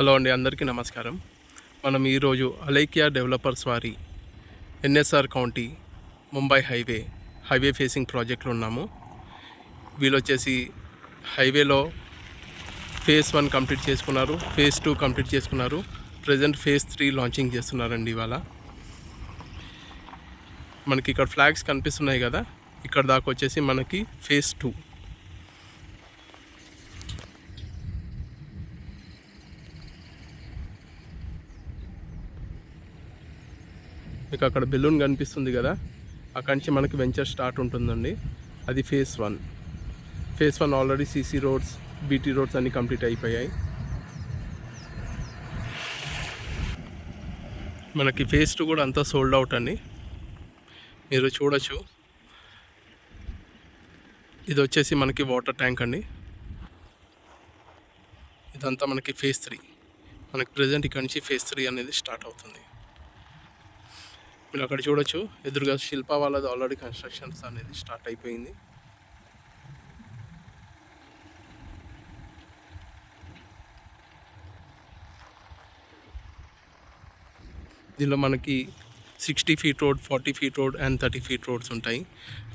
Hello అండి, అందరికీ నమస్కారం. మనం ఈరోజు అలైకియా డెవలపర్స్ వారి NSR county Mumbai highway facing ప్రాజెక్ట్లో ఉన్నాము. వీళ్ళు వచ్చేసి హైవేలో ఫేజ్ 1 కంప్లీట్ చేసుకున్నారు, ఫేజ్ 2 కంప్లీట్ చేసుకున్నారు. ప్రజెంట్ ఫేజ్ 3 లాంచింగ్ చేస్తున్నారండి. ఇవాళ మనకి ఇక్కడ ఫ్లాగ్స్ కనిపిస్తున్నాయి కదా, ఇక్కడ దాకా వచ్చేసి మనకి ఫేజ్ 2. మీకు అక్కడ బెలూన్ కనిపిస్తుంది కదా, అక్కడి నుంచి మనకి వెంచర్ స్టార్ట్ ఉంటుందండి. అది phase 1. Phase 1 already CC roads, BT roads అన్నీ కంప్లీట్ అయిపోయాయి. మనకి ఫేజ్ 2 కూడా అంతా సోల్డ్ అవుట్ అండి, మీరు చూడొచ్చు. ఇది వచ్చేసి మనకి వాటర్ ట్యాంక్ అండి. ఇదంతా మనకి ఫేజ్ 3. మనకి ప్రజెంట్ ఇక్కడ నుంచి ఫేజ్ 3 అనేది స్టార్ట్ అవుతుంది. మీరు అక్కడ చూడొచ్చు, ఎదురుగా శిల్ప వాళ్ళది ఆల్రెడీ కన్స్ట్రక్షన్స్ అనేది స్టార్ట్ అయిపోయింది. దీనిలో మనకి 60 feet road, 40 feet road and 30 feet roads ఉంటాయి.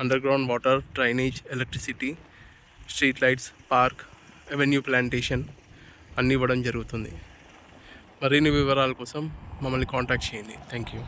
Underground water, drainage, electricity, street lights, park, avenue plantation అన్నీ ఇవ్వడం జరుగుతుంది. మరిన్ని వివరాల కోసం మమ్మల్ని కాంటాక్ట్ చేయండి. Thank you.